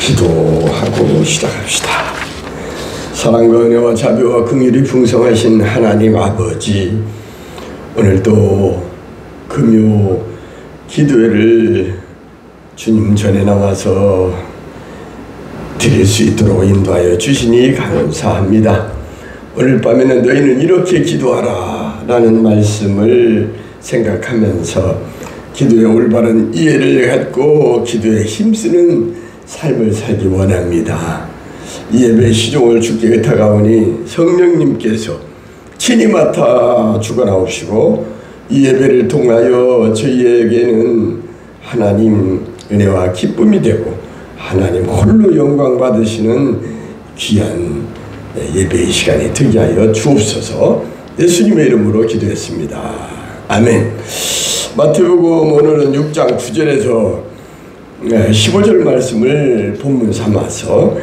기도하고 시작합시다. 사랑과 은혜와 자비와 긍휼이 풍성하신 하나님 아버지, 오늘도 금요 기도회를 주님 전에 나와서 드릴 수 있도록 인도하여 주시니 감사합니다. 오늘 밤에는 너희는 이렇게 기도하라 라는 말씀을 생각하면서 기도의 올바른 이해를 갖고 기도에 힘쓰는 삶을 살기 원합니다. 이 예배의 시종을 주께 의탁하오니 성령님께서 친히 맡아 주관하옵시고 이 예배를 통하여 저희에게는 하나님 은혜와 기쁨이 되고 하나님 홀로 영광 받으시는 귀한 예배의 시간이 되게 하여 주옵소서. 예수님의 이름으로 기도했습니다. 아멘. 마태복음 오늘은 6장 9절에서 15절 말씀을 본문 삼아서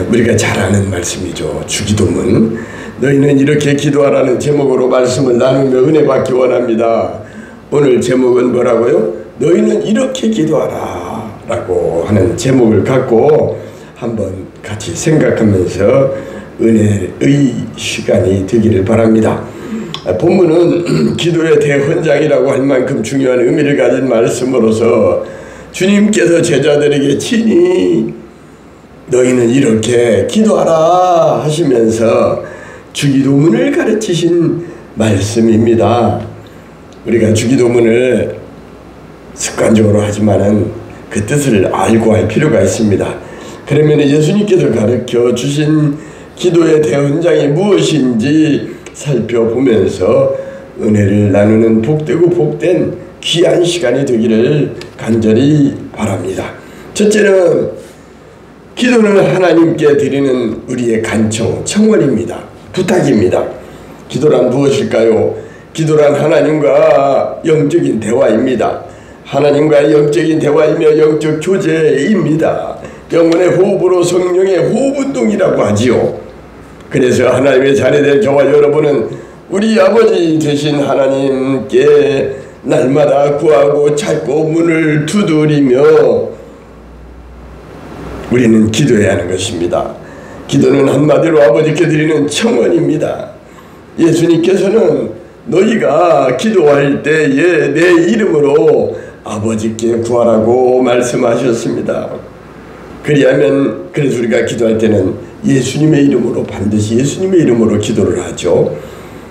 우리가 잘 아는 말씀이죠. 주기도문. 너희는 이렇게 기도하라는 제목으로 말씀을 나누며 은혜 받기 원합니다. 오늘 제목은 뭐라고요? 너희는 이렇게 기도하라 라고 하는 제목을 갖고 한번 같이 생각하면서 은혜의 시간이 되기를 바랍니다. 본문은 기도의 대헌장이라고 할 만큼 중요한 의미를 가진 말씀으로서 주님께서 제자들에게 친히 너희는 이렇게 기도하라 하시면서 주기도문을 가르치신 말씀입니다. 우리가 주기도문을 습관적으로 하지만은 그 뜻을 알고 할 필요가 있습니다. 그러면 예수님께서 가르쳐 주신 기도의 대헌장이 무엇인지 살펴보면서 은혜를 나누는 복되고 복된 귀한 시간이 되기를 간절히 바랍니다. 첫째는 기도는 하나님께 드리는 우리의 간청, 청원입니다. 부탁입니다. 기도란 무엇일까요? 기도란 하나님과 영적인 대화입니다. 하나님과의 영적인 대화이며 영적 교제입니다. 영혼의 호흡으로 성령의 호흡운동이라고 하지요. 그래서 하나님의 자녀된 저와 여러분은 우리 아버지 되신 하나님께 날마다 구하고 찾고 문을 두드리며 우리는 기도해야 하는 것입니다. 기도는 한마디로 아버지께 드리는 청원입니다. 예수님께서는 너희가 기도할 때에 내 이름으로 아버지께 구하라고 말씀하셨습니다. 그래서 우리가 기도할 때는 예수님의 이름으로 반드시 예수님의 이름으로 기도를 하죠.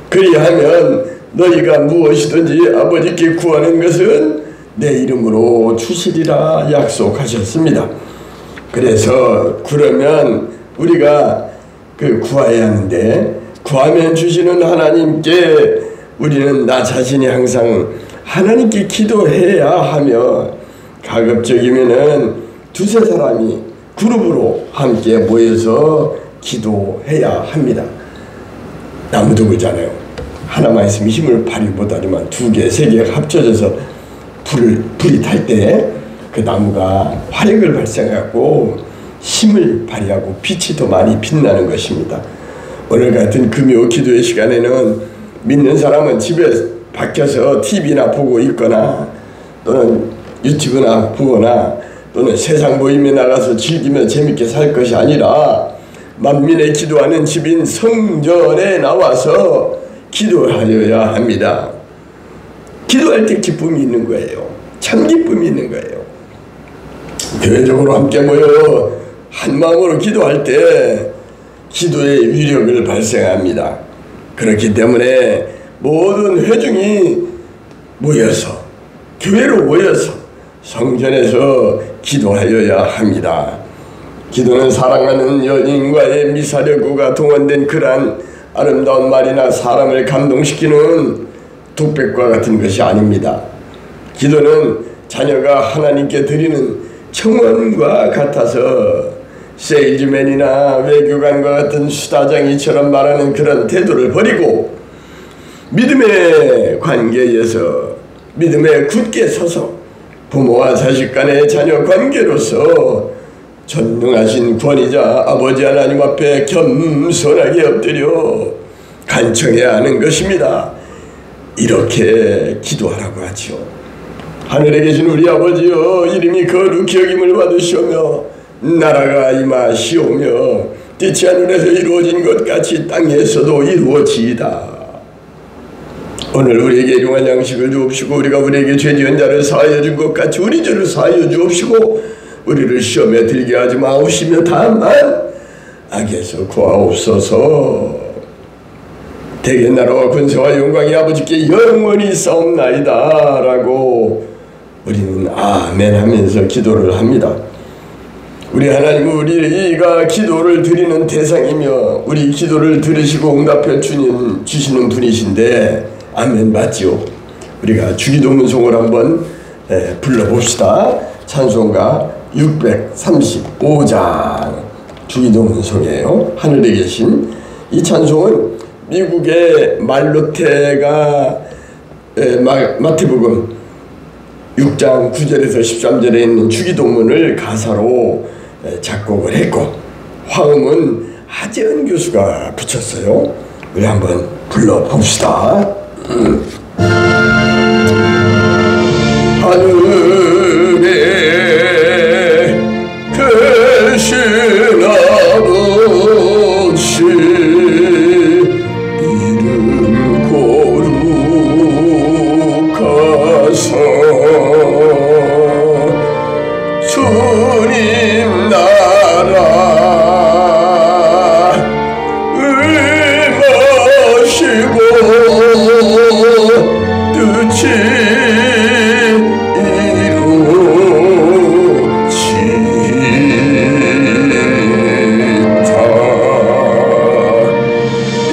그리하면 너희가 무엇이든지 아버지께 구하는 것은 내 이름으로 주시리라 약속하셨습니다. 그래서 그러면 우리가 구해야 하는데 구하면 주시는 하나님께 우리는 나 자신이 항상 하나님께 기도해야 하며 가급적이면은 두세 사람이 그룹으로 함께 모여서 기도해야 합니다. 나무도 그러잖아요. 하나만 있으면 힘을 발휘 못하지만 두 개, 세 개가 합쳐져서 불이 탈 때 그 나무가 화력을 발생하고 힘을 발휘하고 빛이 더 많이 빛나는 것입니다. 오늘 같은 금요 기도의 시간에는 믿는 사람은 집에 밖에서 TV나 보고 있거나 또는 유튜브나 보거나 또는 세상 모임에 나가서 즐기며 재밌게 살 것이 아니라 만민의 기도하는 집인 성전에 나와서 기도하여야 합니다. 기도할 때 기쁨이 있는 거예요. 참 기쁨이 있는 거예요. 교회적으로 함께 모여 한 마음으로 기도할 때 기도의 위력을 발생합니다. 그렇기 때문에 모든 회중이 모여서 교회로 모여서 성전에서 기도하여야 합니다. 기도는 사랑하는 연인과의 미사려구가 동원된 그러한 아름다운 말이나 사람을 감동시키는 독백과 같은 것이 아닙니다. 기도는 자녀가 하나님께 드리는 청원과 같아서 세일즈맨이나 외교관과 같은 수다장이처럼 말하는 그런 태도를 버리고 믿음의 관계에서 믿음에 굳게 서서 부모와 자식 간의 자녀 관계로서 전능하신 권위자 아버지 하나님 앞에 겸손하게 엎드려 간청해야 하는 것입니다. 이렇게 기도하라고 하지요. 하늘에 계신 우리 아버지여, 이름이 거룩히 여김을 받으시오며 나라가 임하시오며 뜻이 하늘에서 이루어진 것 같이 땅에서도 이루어지이다. 오늘 우리에게 일용할 양식을 주옵시고 우리가 우리에게 죄 지은 자를 사하여 준 것 같이 우리 죄를 사하여 주옵시고 우리를 시험에 들게 하지 마옵시며 다만 악에서 구하옵소서. 대개 나라와 권세와 영광이 아버지께 영원히 싸움나이다 라고 우리는 아멘 하면서 기도를 합니다. 우리 하나님은 우리가 기도를 드리는 대상이며 우리 기도를 들으시고 응답해 주시는 분이신데 아멘 맞지요? 우리가 주기도문송을 한번 불러봅시다. 찬송가 635장 주기도문송이에요. 하늘에 계신 이 찬송은 미국의 말로테가 마태복음 6장 9절에서 13절에 있는 주기도문을 가사로 작곡을 했고 화음은 하재은 교수가 붙였어요. 우리 한번 불러봅시다. 하늘에 계신 아버지 이름 거룩하사 주님 나라 임하시고 뜻이 이루어지다.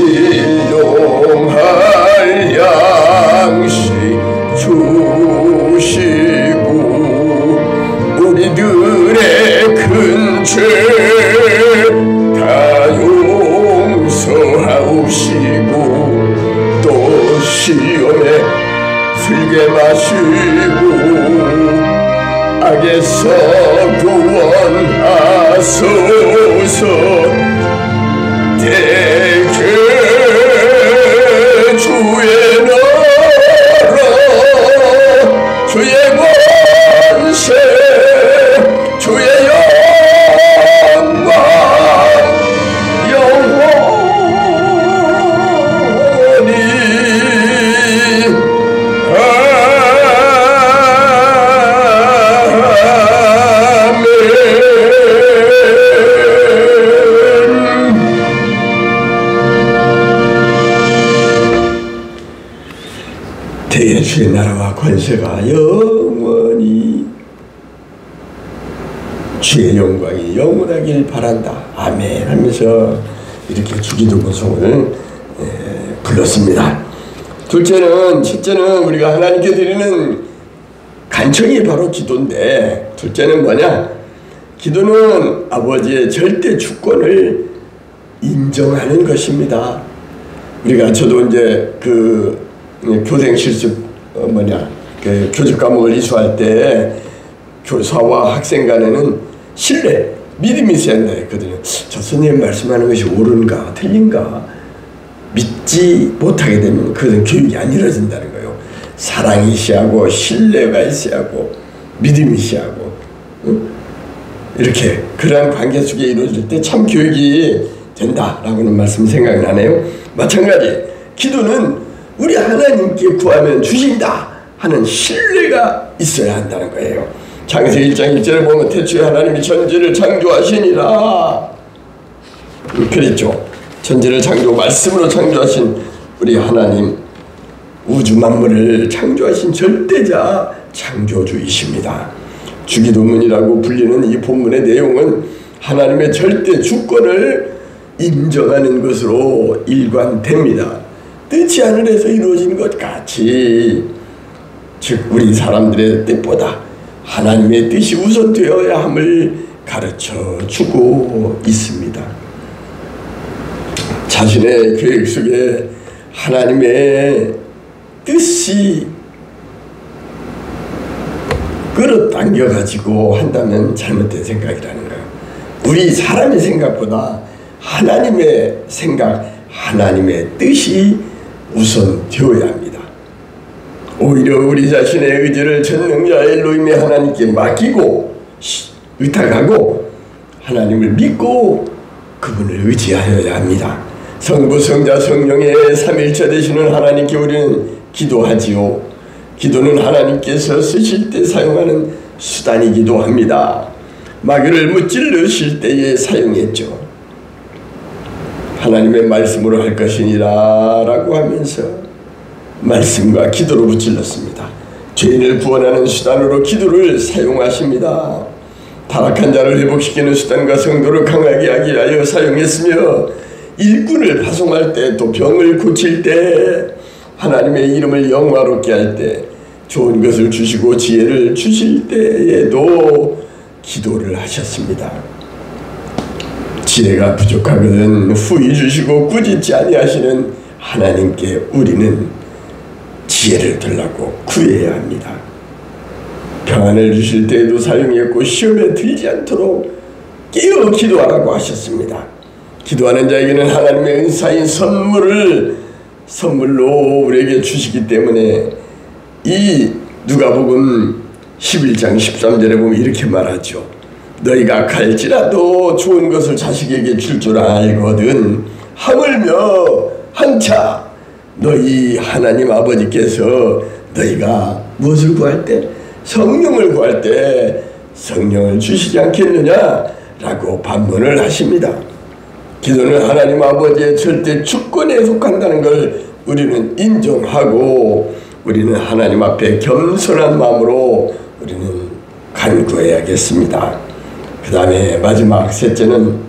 일용할 양식 주시고 우리들의 큰 죄 다 용서하옵시고 또 시험에 들게 마시고 악에서 구원하소서. 대개 주의 나라 주의 권세 주의 영광 영원히 아멘. 대개 주의 나라와 권세가 영원히 주의 영광이 영원하길 바란다. 아멘 하면서 이렇게 주기도문송을 불렀습니다. 첫째는 우리가 하나님께 드리는 간청이 바로 기도인데 둘째는 뭐냐? 기도는 아버지의 절대 주권을 인정하는 것입니다. 저도 이제 그 교생 실습 그 교직 과목을 이수할 때 교사와 학생 간에는 신뢰, 믿음이 있어야 한다 했거든요. 저 선생님 말씀하는 것이 옳은가 틀린가 믿지 못하게 되면 그것은 교육이 안 이루어진다는 거예요. 사랑이 있어야 하고 신뢰가 있어야 하고 믿음이 있어야 하고 이렇게 그러한 관계 속에 이루어질 때 참 교육이 된다라고는 말씀 생각이 나네요. 마찬가지 기도는 우리 하나님께 구하면 주신다 하는 신뢰가 있어야 한다는 거예요. 창세기 1장 1절에 보면 태초에 하나님이 천지를 창조하시니라 그랬죠. 천지를 말씀으로 창조하신 우리 하나님, 우주 만물을 창조하신 절대자 창조주이십니다. 주기도문이라고 불리는 이 본문의 내용은 하나님의 절대 주권을 인정하는 것으로 일관됩니다. 뜻이 하늘에서 이루어진 것 같이, 즉 우리 사람들의 뜻보다 하나님의 뜻이 우선되어야 함을 가르쳐주고 있습니다. 자신의 계획 속에 하나님의 뜻이 끌어당겨가지고 한다면 잘못된 생각이라는 거예요. 우리 사람의 생각보다 하나님의 생각, 하나님의 뜻이 우선되어야 합니다. 오히려 우리 자신의 의지를 전능자 엘로힘의 하나님께 맡기고 의탁하고 하나님을 믿고 그분을 의지하여야 합니다. 성부, 성자, 성령의 삼일체 되시는 하나님께 우리는 기도하지요. 기도는 하나님께서 쓰실 때 사용하는 수단이기도 합니다. 마귀를 무찔러실 때에 사용했죠. 하나님의 말씀으로 할 것이니라 라고 하면서 말씀과 기도로 무찔렀습니다. 죄인을 구원하는 수단으로 기도를 사용하십니다. 타락한 자를 회복시키는 수단과 성도를 강하게 하기 위하여 사용했으며, 일꾼을 파송할 때, 또 병을 고칠 때, 하나님의 이름을 영화롭게 할 때, 좋은 것을 주시고 지혜를 주실 때에도 기도를 하셨습니다. 지혜가 부족하거든 후히 주시고 꾸짖지 아니하시는 하나님께 우리는 지혜를 달라고 구해야 합니다. 평안을 주실 때에도 사용했고, 시험에 들지 않도록 깨어 기도하라고 하셨습니다. 기도하는 자에게는 하나님의 은사인 선물로 우리에게 주시기 때문에, 이 누가복음 11장 13절에 보면 이렇게 말하죠. 너희가 갈지라도 좋은 것을 자식에게 줄 줄 알거든 하물며 한차 너희 하나님 아버지께서 너희가 무엇을 구할 때? 성령을 구할 때 성령을 주시지 않겠느냐라고 반문을 하십니다. 기도는 하나님 아버지의 절대 주권에 속한다는 걸 우리는 인정하고, 우리는 하나님 앞에 겸손한 마음으로 우리는 간구해야겠습니다. 그 다음에 마지막 셋째는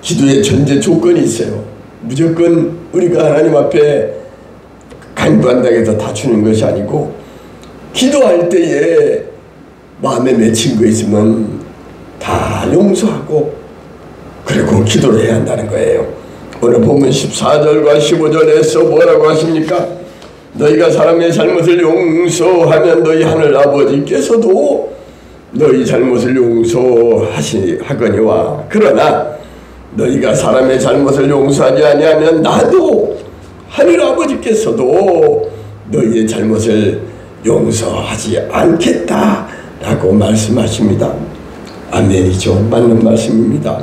기도의 전제 조건이 있어요. 무조건 우리가 하나님 앞에 간구한다고 해서 다 주는 것이 아니고, 기도할 때에 마음에 맺힌 거 있으면 다 용서하고 그리고 기도를 해야 한다는 거예요. 오늘 보면 14절과 15절에서 뭐라고 하십니까? 너희가 사람의 잘못을 용서하면 너희 하늘 아버지께서도 너희 잘못을 용서하거니와, 그러나 너희가 사람의 잘못을 용서하지 아니하면 나도 하늘 아버지께서도 너희의 잘못을 용서하지 않겠다라고 말씀하십니다. 아멘이죠. 맞는 말씀입니다.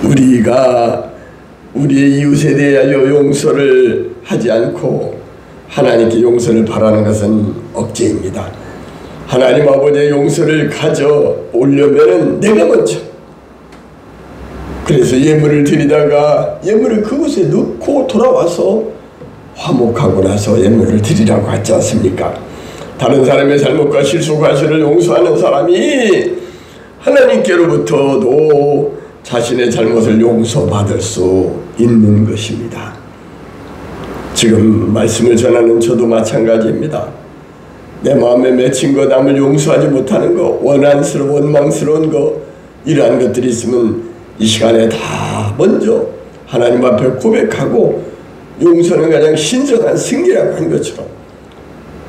우리가 우리의 이웃에 대하여 용서를 하지 않고 하나님께 용서를 바라는 것은 억제입니다. 하나님 아버지의 용서를 가져오려면 내가 먼저, 그래서 예물을 드리다가 예물을 그곳에 넣고 돌아와서 화목하고 나서 예물을 드리라고 하지 않습니까? 다른 사람의 잘못과 실수 과실을 용서하는 사람이 하나님께로부터도 자신의 잘못을 용서받을 수 있는 것입니다. 지금 말씀을 전하는 저도 마찬가지입니다. 내 마음에 맺힌 것, 남을 용서하지 못하는 것, 원망스러운 것, 이러한 것들이 있으면 이 시간에 다 먼저 하나님 앞에 고백하고, 용서는 가장 신성한 승리라고 한 것처럼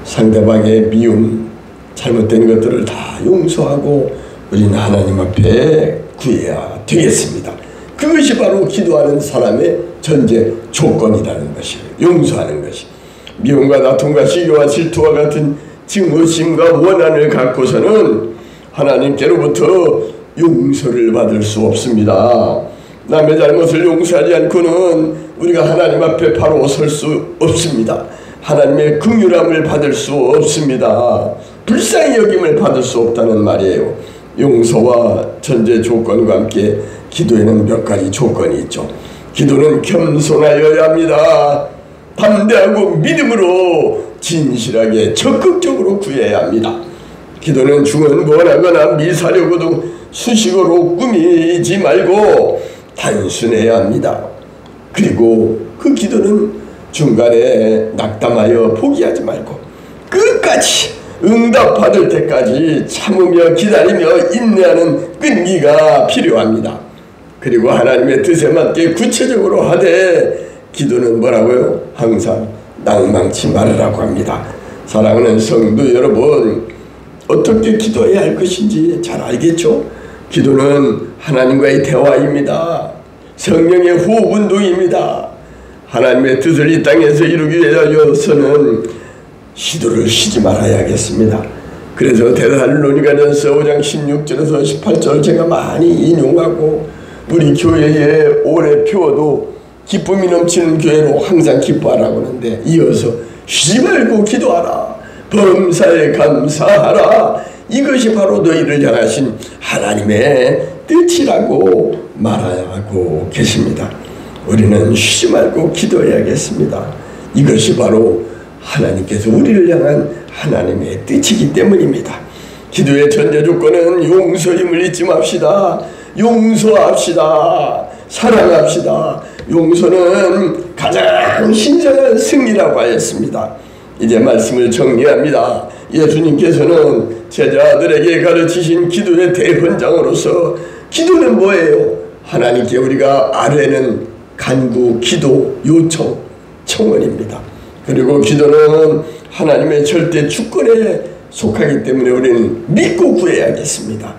상대방의 미움, 잘못된 것들을 다 용서하고 우리는 하나님 앞에 구해야 되겠습니다. 그것이 바로 기도하는 사람의 전제 조건이라는 것이에요. 용서하는 것이. 미움과 다툼과 시기와 질투와 같은 증오심과 원한을 갖고서는 하나님께로부터 용서를 받을 수 없습니다. 남의 잘못을 용서하지 않고는 우리가 하나님 앞에 바로 설 수 없습니다. 하나님의 긍휼함을 받을 수 없습니다. 불쌍히 여김을 받을 수 없다는 말이에요. 용서와 전제 조건과 함께 기도에는 몇 가지 조건이 있죠. 기도는 겸손하여야 합니다. 담대하고 믿음으로 진실하게 적극적으로 구해야 합니다. 기도는 중언부언하거나 미사려고도 수식어로 꾸미지 말고 단순해야 합니다. 그리고 그 기도는 중간에 낙담하여 포기하지 말고 끝까지 응답받을 때까지 참으며 기다리며 인내하는 끈기가 필요합니다. 그리고 하나님의 뜻에 맞게 구체적으로 하되, 기도는 뭐라고요? 항상 낭망치 말으라고 합니다. 사랑하는 성도 여러분, 어떻게 기도해야 할 것인지 잘 알겠죠? 기도는 하나님과의 대화입니다. 성령의 호흡운동입니다. 하나님의 뜻을 이 땅에서 이루기 위해서는 시도를 쉬지 말아야겠습니다. 그래서 데살로니가전서 5장 16절에서 18절을 제가 많이 인용하고 우리 교회의 올해 표어도 기쁨이 넘치는 교회로 항상 기뻐하라고 하는데, 이어서 쉬지 말고 기도하라, 범사에 감사하라, 이것이 바로 너희를 향하신 하나님의 뜻이라고 말하고 계십니다. 우리는 쉬지 말고 기도해야겠습니다. 이것이 바로 하나님께서 우리를 향한 하나님의 뜻이기 때문입니다. 기도의 전제 조건은 용서임을 잊지 맙시다. 용서합시다. 사랑합시다. 용서는 가장 신성한 승리라고 하였습니다. 이제 말씀을 정리합니다. 예수님께서는 제자들에게 가르치신 기도의 대헌장으로서, 기도는 뭐예요? 하나님께 우리가 아뢰는 간구, 기도, 요청, 청원입니다. 그리고 기도는 하나님의 절대 주권에 속하기 때문에 우리는 믿고 구해야겠습니다.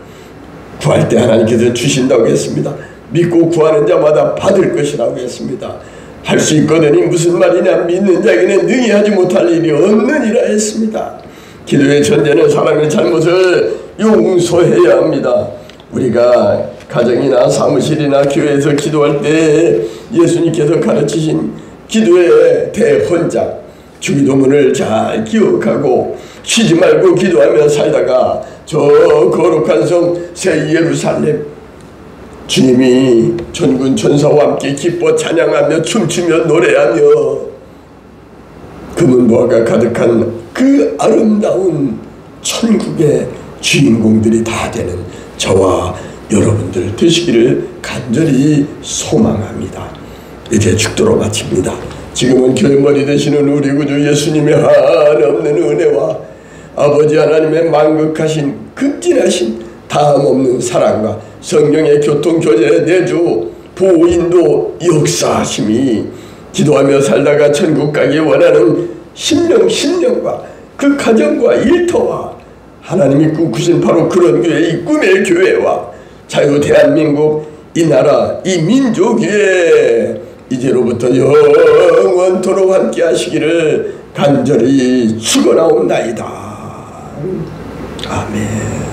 구할 때 하나님께서 주신다고 했습니다. 믿고 구하는 자마다 받을 것이라고 했습니다. 할 수 있거든이 무슨 말이냐, 믿는 자에게는 능히 하지 못할 일이 없느니라 했습니다. 기도의 전제는 사람의 잘못을 용서해야 합니다. 우리가 가정이나 사무실이나 교회에서 기도할 때 예수님께서 가르치신 기도의 대헌장, 주기도문을 잘 기억하고 쉬지 말고 기도하며 살다가 저 거룩한 성 새 예루살렘, 주님이 천군 천사와 함께 기뻐 찬양하며 춤추며 노래하며 금은보화가 가득한 그 아름다운 천국의 주인공들이 다 되는 저와 여러분들 되시기를 간절히 소망합니다. 이제 죽도록 마칩니다. 지금은 교회 머리 되시는 우리 구주 예수님의 한없는 은혜와 아버지 하나님의 만극하신 극진하신 다함없는 사랑과 성령의 교통교제 내주 보인도 역사하심이 기도하며 살다가 천국 가기 원하는 심령과 그 가정과 일터와 하나님이 꿈꾸신 바로 그런 교회, 이 꿈의 교회와 자유 대한민국, 이 나라, 이 민족 위에 이제로부터 영원토록 함께 하시기를 간절히 축원하옵나이다. 아멘.